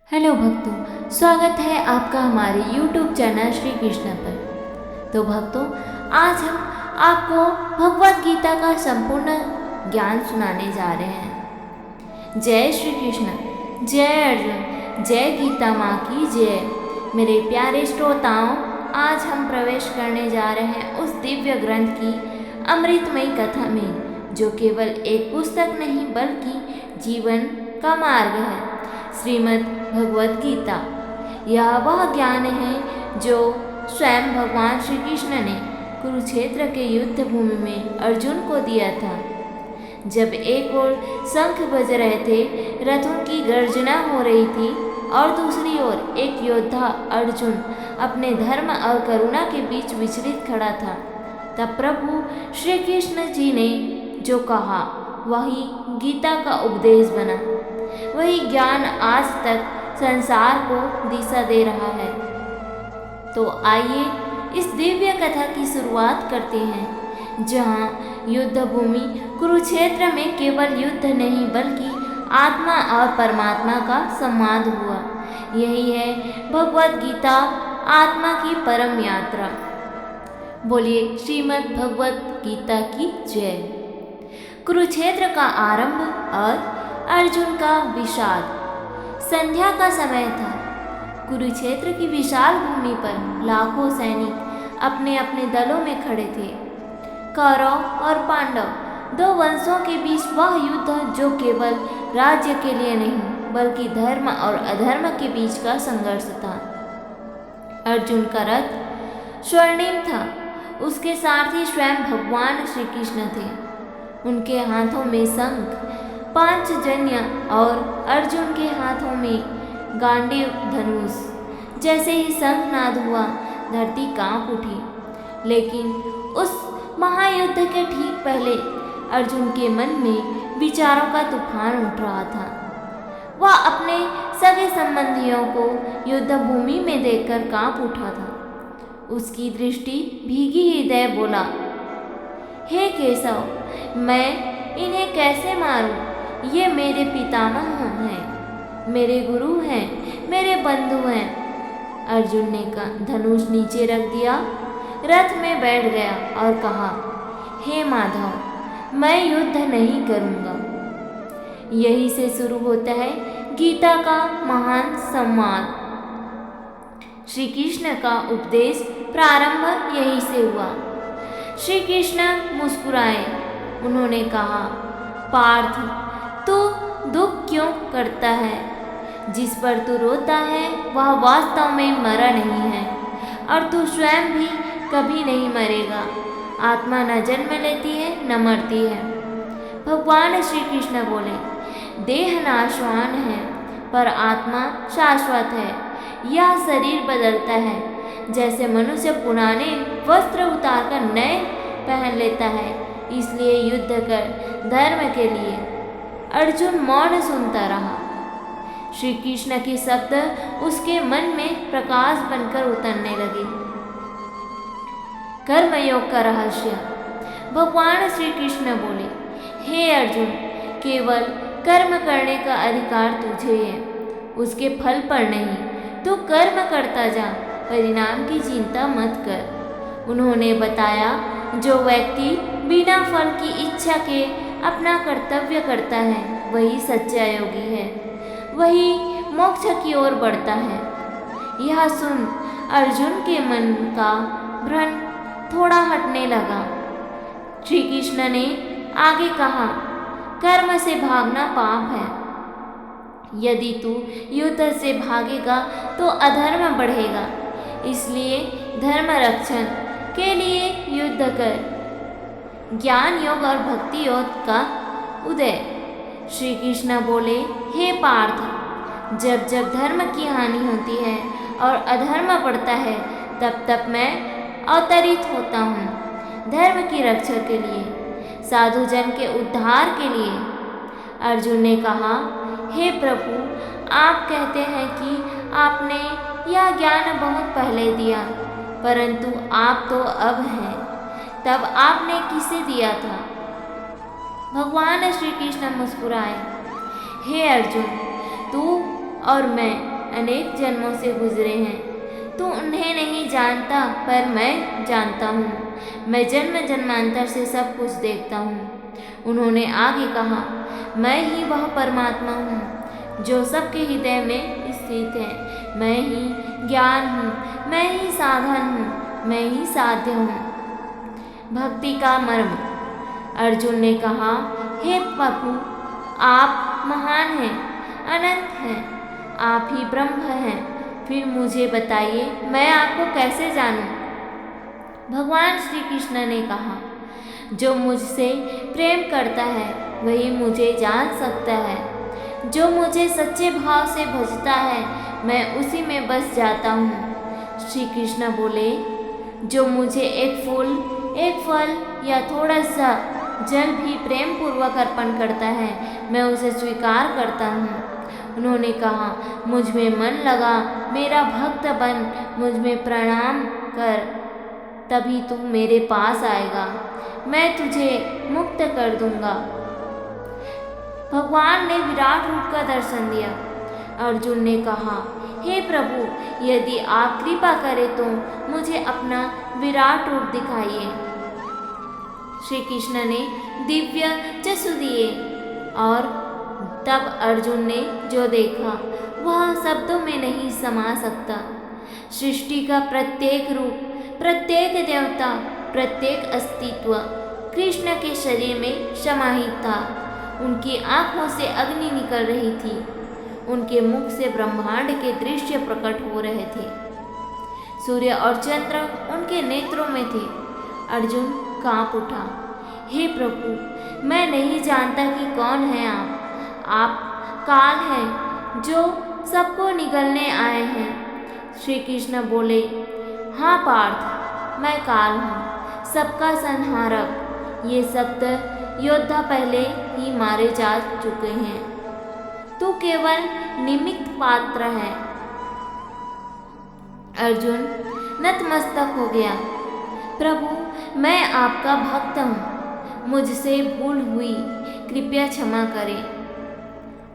Hello भक्तों, स्वागत है आपका हमारे YouTube चैनल श्री कृष्ण पर। तो भक्तों, आज हम आपको भगवत गीता का संपूर्ण ज्ञान सुनाने जा रहे हैं। जय श्री कृष्ण, जय अर्जुन, जय गीता माँ की जय। मेरे प्यारे श्रोताओं, आज हम प्रवेश करने जा रहे हैं उस दिव्य ग्रंथ की अमृतमयी कथा में, जो केवल एक पुस्तक नहीं बल्कि जीवन का मार्ग है, श्रीमद् भगवत गीता। यह वह ज्ञान है जो स्वयं भगवान श्री कृष्ण ने कुरुक्षेत्र के युद्ध भूमि में अर्जुन को दिया था। जब एक ओर शंख बज रहे थे, रथों की गर्जना हो रही थी, और दूसरी ओर एक योद्धा अर्जुन अपने धर्म और करुणा के बीच विचलित खड़ा था, तब प्रभु श्री कृष्ण जी ने जो कहा वही गीता का उपदेश बना। वही ज्ञान आज तक संसार को दिशा दे रहा है। तो आइए इस दिव्य कथा की शुरुआत करते हैं, जहाँ युद्ध भूमि कुरुक्षेत्र में केवल युद्ध नहीं बल्कि आत्मा और परमात्मा का संवाद हुआ। यही है भगवत गीता, आत्मा की परम यात्रा। बोलिए श्रीमद् भगवत गीता की जय। कुरुक्षेत्र का आरंभ और अर्जुन का विषाद। संध्या का समय था। कुरुक्षेत्र की विशाल भूमि पर लाखों सैनिक अपने अपने दलों में खड़े थे। कौरव और पांडव, दो वंशों के बीच वह युद्ध जो केवल राज्य के लिए नहीं बल्कि धर्म और अधर्म के बीच का संघर्ष था। अर्जुन का रथ स्वर्णिम था। उसके सारथी स्वयं भगवान श्री कृष्ण थे। उनके हाथों में शंख, पांचजन्य और अर्जुन के हाथों में गांडीव धनुष। जैसे ही शंखनाद हुआ, धरती कांप उठी। लेकिन उस महायुद्ध के ठीक पहले अर्जुन के मन में विचारों का तूफान उठ रहा था। वह अपने सगे संबंधियों को युद्ध भूमि में देखकर कांप उठा था। उसकी दृष्टि भीगी हृदय बोला, हे केशव, मैं इन्हें कैसे मारूं? ये मेरे पितामह हैं, मेरे गुरु हैं, मेरे बंधु हैं। अर्जुन ने धनुष नीचे रख दिया, रथ में बैठ गया और कहा, हे माधव, मैं युद्ध नहीं करूँगा। यही से शुरू होता है गीता का महान संवाद। श्री कृष्ण का उपदेश प्रारंभ यही से हुआ। श्री कृष्ण मुस्कुराए। उन्होंने कहा, पार्थ, तू दुख क्यों करता है? जिस पर तू रोता है वह वास्तव में मरा नहीं है, और तू स्वयं भी कभी नहीं मरेगा। आत्मा न जन्म लेती है न मरती है। भगवान श्री कृष्ण बोले, देह नाशवान है पर आत्मा शाश्वत है। यह शरीर बदलता है, जैसे मनुष्य पुराने वस्त्र उतारकर नए पहन लेता है। इसलिए युद्ध कर धर्म के लिए। अर्जुन मौन सुनता रहा। श्री कृष्ण के शब्द उसके मन में प्रकाश बनकर उतरने लगे। कर्मयोग का रहस्य। भगवान श्री कृष्ण बोले, हे अर्जुन, केवल कर्म करने का अधिकार तुझे है, उसके फल पर नहीं। तू कर्म करता जा, परिणाम की चिंता मत कर। उन्होंने बताया, जो व्यक्ति बिना फल की इच्छा के अपना कर्तव्य करता है वही सच्चा योगी है, वही मोक्ष की ओर बढ़ता है। यह सुन अर्जुन के मन का भ्रम थोड़ा हटने लगा। श्री कृष्ण ने आगे कहा, कर्म से भागना पाप है। यदि तू युद्ध से भागेगा तो अधर्म बढ़ेगा। इसलिए धर्म रक्षण के लिए युद्ध कर। ज्ञान योग और भक्ति योग का उदय। श्री कृष्ण बोले, हे पार्थ, जब जब धर्म की हानि होती है और अधर्म बढ़ता है, तब तब मैं अवतरित होता हूँ, धर्म की रक्षा के लिए, साधु जन के उद्धार के लिए। अर्जुन ने कहा, हे प्रभु, आप कहते हैं कि आपने यह ज्ञान बहुत पहले दिया, परंतु आप तो अब हैं, तब आपने किसे दिया था? भगवान श्री कृष्ण मुस्कुराए, हे अर्जुन, तू और मैं अनेक जन्मों से गुजरे हैं। तू उन्हें नहीं जानता, पर मैं जानता हूँ। मैं जन्म जन्मांतर से सब कुछ देखता हूँ। उन्होंने आगे कहा, मैं ही वह परमात्मा हूँ जो सबके हृदय में स्थित है। मैं ही ज्ञान हूँ, मैं ही साधन हूँ, मैं ही साध्य हूँ। भक्ति का मर्म। अर्जुन ने कहा, हे प्रभु, आप महान हैं, अनंत हैं, आप ही ब्रह्म हैं। फिर मुझे बताइए, मैं आपको कैसे जानूं? भगवान श्री कृष्ण ने कहा, जो मुझसे प्रेम करता है वही मुझे जान सकता है। जो मुझे सच्चे भाव से भजता है मैं उसी में बस जाता हूँ। श्री कृष्ण बोले, जो मुझे एक फूल, एक फल या थोड़ा सा जल भी प्रेम पूर्वक अर्पण करता है मैं उसे स्वीकार करता हूँ। उन्होंने कहा, मुझ में मन लगा, मेरा भक्त बन, मुझ में प्रणाम कर, तभी तू मेरे पास आएगा, मैं तुझे मुक्त कर दूंगा। भगवान ने विराट रूप का दर्शन दिया। अर्जुन ने कहा, हे प्रभु, यदि आप कृपा करें तो मुझे अपना विराट रूप दिखाइए। श्री कृष्ण ने दिव्य चक्षु दिए और तब अर्जुन ने जो देखा वह शब्दों में नहीं समा सकता। सृष्टि का प्रत्येक रूप, प्रत्येक देवता, प्रत्येक अस्तित्व कृष्ण के शरीर में समाहित था। उनकी आंखों से अग्नि निकल रही थी, उनके मुख से ब्रह्मांड के दृश्य प्रकट हो रहे थे। सूर्य और चंद्र उनके नेत्रों में थे। अर्जुन कांप उठा, हे प्रभु, मैं नहीं जानता कि कौन है आप काल हैं जो सबको निगलने आए हैं। श्री कृष्ण बोले, हाँ पार्थ, मैं काल हूँ, सबका संहारक। ये सप्त योद्धा पहले ही मारे जा चुके हैं, तू केवल निमित्त पात्र है। अर्जुन नतमस्तक हो गया, प्रभु, मैं आपका भक्त हूँ, मुझसे भूल हुई, कृपया क्षमा करें।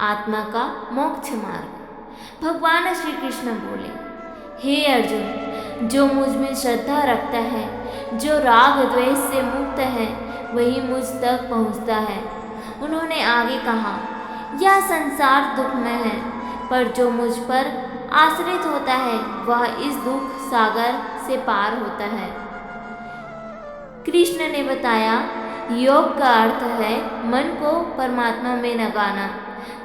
आत्मा का मोक्ष मार्ग। भगवान श्री कृष्ण बोले, हे अर्जुन, जो मुझ में श्रद्धा रखता है, जो राग द्वेष से मुक्त है, वही मुझ तक पहुँचता है। उन्होंने आगे कहा, यह संसार दुखमय है, पर जो मुझ पर आश्रित होता है वह इस दुख सागर से पार होता है। कृष्ण ने बताया, योग का अर्थ है मन को परमात्मा में लगाना।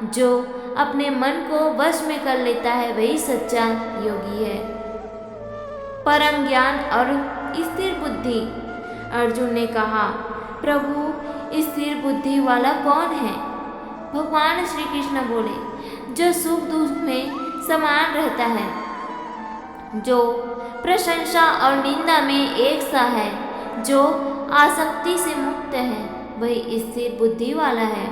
जो अपने मन को वश में कर लेता है वही सच्चा योगी है। परम ज्ञान और स्थिर बुद्धि। अर्जुन ने कहा, प्रभु, स्थिर बुद्धि वाला कौन है? भगवान श्री कृष्ण बोले, जो सुख दुख में समान रहता है, जो प्रशंसा और निंदा में एक सा है, जो आसक्ति से मुक्त है, वही स्थिर बुद्धि वाला है।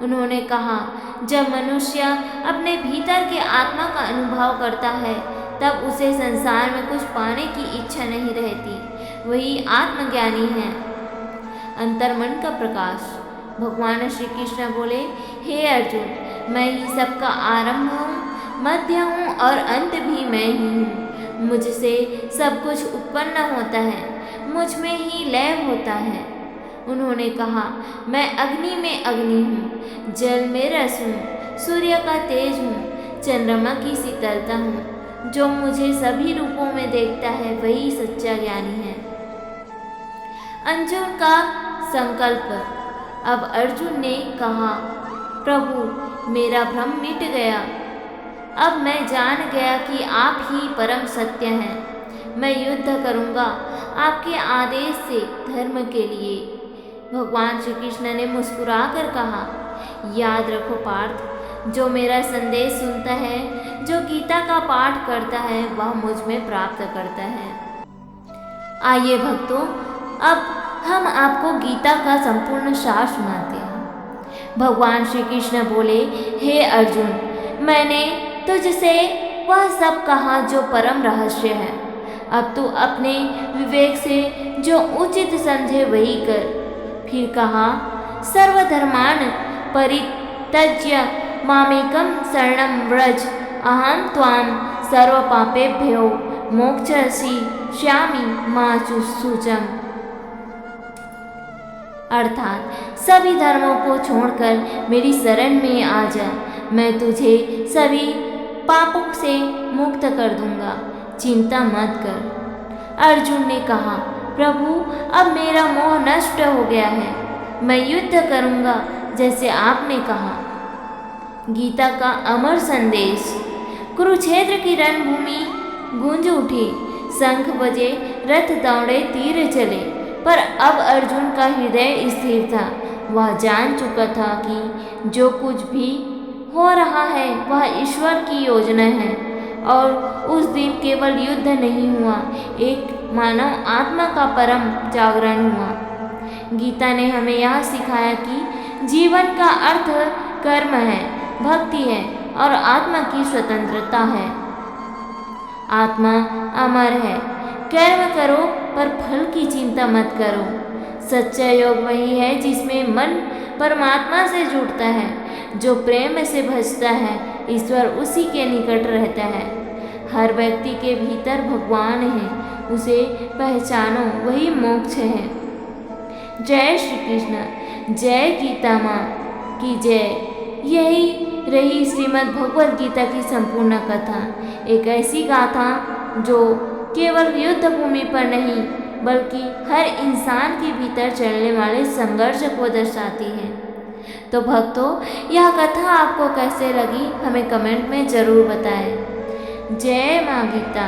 उन्होंने कहा, जब मनुष्य अपने भीतर के आत्मा का अनुभव करता है तब उसे संसार में कुछ पाने की इच्छा नहीं रहती, वही आत्मज्ञानी है। अंतर्मन का प्रकाश। भगवान श्री कृष्ण बोले, हे अर्जुन, मैं ही सबका आरंभ हूँ, मध्य हूँ और अंत भी मैं ही हूँ। मुझसे सब कुछ उत्पन्न होता है, मुझ में ही लय होता है। उन्होंने कहा, मैं अग्नि में अग्नि हूँ, जल में रस हूँ, सूर्य का तेज हूँ, चंद्रमा की शीतलता हूँ। जो मुझे सभी रूपों में देखता है वही सच्चा ज्ञानी है। अर्जुन का संकल्प। अब अर्जुन ने कहा, प्रभु, मेरा भ्रम मिट गया। अब मैं जान गया कि आप ही परम सत्य हैं। मैं युद्ध करूँगा आपके आदेश से धर्म के लिए। भगवान श्री कृष्ण ने मुस्कुरा कर कहा, याद रखो पार्थ, जो मेरा संदेश सुनता है, जो गीता का पाठ करता है, वह मुझ में प्राप्त करता है। आइए भक्तों, अब हम आपको गीता का संपूर्ण सार सुनाते हैं। भगवान श्री कृष्ण बोले, हे अर्जुन, मैंने तुझसे वह सब कहा जो परम रहस्य है। अब तू अपने विवेक से जो उचित समझे वही कर। फिर कहा, सर्वधर्मान परित्यज्य मामेकं शरणं व्रज, अहं त्वां सर्वपापेभ्यो मोक्षयिष्यामि मा शुचम्। अर्थात सभी धर्मों को छोड़कर मेरी शरण में आ जा, मैं तुझे सभी पापों से मुक्त कर दूंगा, चिंता मत कर। अर्जुन ने कहा, प्रभु अब मेरा मोह नष्ट हो गया है, मैं युद्ध करूंगा जैसे आपने कहा। गीता का अमर संदेश। कुरुक्षेत्र की रणभूमि गूंज उठी, शंख बजे, रथ दौड़े, तीर चले, पर अब अर्जुन का हृदय स्थिर था। वह जान चुका था कि जो कुछ भी हो रहा है वह ईश्वर की योजना है, और उस दिन केवल युद्ध नहीं हुआ, एक मानव आत्मा का परम जागरण हुआ। गीता ने हमें यह सिखाया कि जीवन का अर्थ कर्म है, भक्ति है और आत्मा की स्वतंत्रता है। आत्मा अमर है, कर्म करो पर फल की चिंता मत करो। सच्चा योग वही है जिसमें मन परमात्मा से जुड़ता है, जो प्रेम से भजता है, ईश्वर उसी के निकट रहता है। हर व्यक्ति के भीतर भगवान है, उसे पहचानो, वही मोक्ष है। जय श्री कृष्ण, जय गीता माँ की जय। यही रही श्रीमद् भगवद गीता की संपूर्ण कथा, एक ऐसी गाथा जो केवल युद्ध भूमि पर नहीं बल्कि हर इंसान के भीतर चलने वाले संघर्ष को दर्शाती है। तो भक्तों, यह कथा आपको कैसे लगी हमें कमेंट में ज़रूर बताएं। जय माँ गीता।